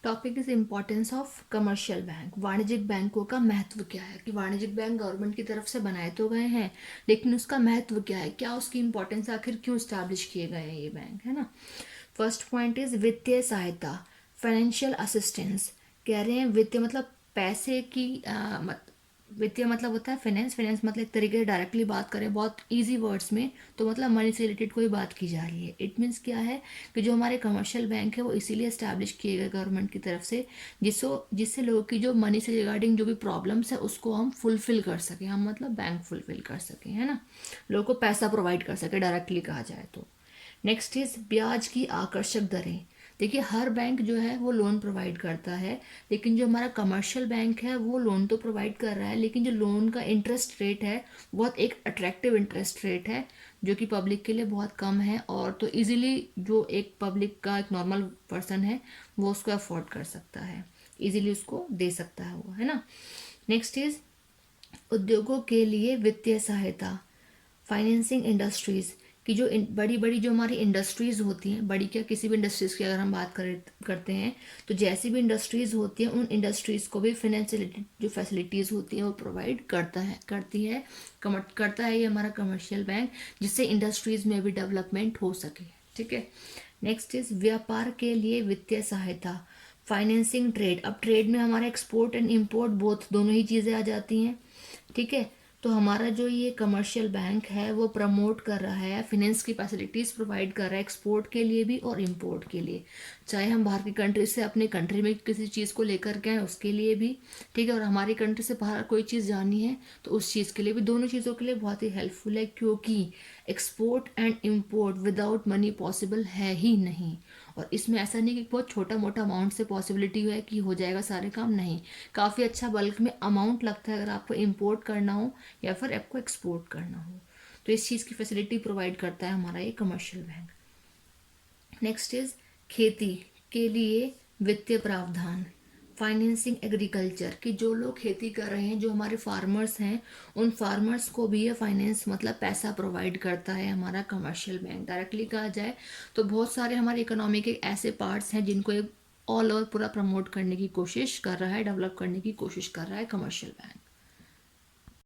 Topic is importance of commercial bank. वाणिज्यिक बैंकों का महत्व क्या है, कि वाणिज्यिक बैंक गवर्नमेंट की तरफ से बनाए तो गए हैं, लेकिन उसका महत्व क्या है, क्या उसकी इम्पोर्टेंस, आखिर क्यों स्टैब्लिश किए गए हैं ये बैंक, है ना। फर्स्ट पॉइंट इज वित्तीय सहायता, फाइनेंशियल असिस्टेंस। कह रहे हैं वित्तीय मतलब पैसे की वित्तीय मतलब होता है फाइनेंस, फाइनेंस मतलब एक तरीके से डायरेक्टली बात करें बहुत इजी वर्ड्स में तो मतलब मनी से रिलेटेड कोई बात की जा रही है। इट मीन्स क्या है कि जो हमारे कमर्शियल बैंक है वो इसीलिए एस्टैब्लिश किए गए गवर्नमेंट की तरफ से जिससे लोगों की जो मनी से रिगार्डिंग जो भी प्रॉब्लम्स है उसको हम फुलफिल कर सकें, हम मतलब बैंक फुलफिल कर सकें, है ना, लोगों को पैसा प्रोवाइड कर सके डायरेक्टली कहा जाए तो। नेक्स्ट इज ब्याज की आकर्षक दरें। देखिए हर बैंक जो है वो लोन प्रोवाइड करता है, लेकिन जो हमारा कमर्शियल बैंक है वो लोन तो प्रोवाइड कर रहा है, लेकिन जो लोन का इंटरेस्ट रेट है बहुत एक अट्रैक्टिव इंटरेस्ट रेट है जो कि पब्लिक के लिए बहुत कम है, और तो इजीली जो एक पब्लिक का एक नॉर्मल पर्सन है वो उसको अफोर्ड कर सकता है, इजीली उसको दे सकता है वो, है ना। नेक्स्ट इज उद्योगों के लिए वित्तीय सहायता, फाइनेंसिंग इंडस्ट्रीज की जो बड़ी बड़ी जो हमारी इंडस्ट्रीज होती हैं, बड़ी क्या किसी भी इंडस्ट्रीज की अगर हम बात करते हैं तो जैसी भी इंडस्ट्रीज होती हैं उन इंडस्ट्रीज को भी फाइनेंस रिलेटेड जो फैसिलिटीज होती हैं वो प्रोवाइड करता है ये हमारा कमर्शियल बैंक, जिससे इंडस्ट्रीज में भी डेवलपमेंट हो सके, ठीक है। नेक्स्ट इज व्यापार के लिए वित्तीय सहायता, फाइनेंसिंग ट्रेड। अब ट्रेड में हमारा एक्सपोर्ट एंड इम्पोर्ट बोथ दोनों ही चीज़ें आ जाती हैं, ठीक है। तो हमारा जो ये कमर्शियल बैंक है वो प्रमोट कर रहा है, फाइनेंस की फैसिलिटीज प्रोवाइड कर रहा है एक्सपोर्ट के लिए भी और इंपोर्ट के लिए, चाहे हम बाहर की कंट्री से अपने कंट्री में किसी चीज़ को लेकर के आए उसके लिए भी, ठीक है, और हमारी कंट्री से बाहर कोई चीज़ जानी है तो उस चीज़ के लिए भी, दोनों चीज़ों के लिए बहुत ही हेल्पफुल है, क्योंकि export and import without money possible है ही नहीं। और इसमें ऐसा नहीं कि बहुत छोटा मोटा अमाउंट से पॉसिबिलिटी है कि हो जाएगा सारे काम, नहीं, काफ़ी अच्छा बल्क में अमाउंट लगता है अगर आपको इम्पोर्ट करना हो या फिर आपको एक्सपोर्ट करना हो, तो इस चीज़ की फैसिलिटी प्रोवाइड करता है हमारा ये कमर्शियल बैंक। नेक्स्ट इज खेती के लिए वित्तीय प्रावधान, फाइनेंसिंग एग्रीकल्चर, कि जो लोग खेती कर रहे हैं जो हमारे फार्मर्स हैं उन फार्मर्स को भी ये फाइनेंस मतलब पैसा प्रोवाइड करता है हमारा कमर्शियल बैंक। डायरेक्टली कहा जाए तो बहुत सारे हमारे इकोनॉमी के ऐसे पार्ट्स हैं जिनको ये ऑल ओवर पूरा प्रमोट करने की कोशिश कर रहा है, डेवलप करने की कोशिश कर रहा है कमर्शियल बैंक।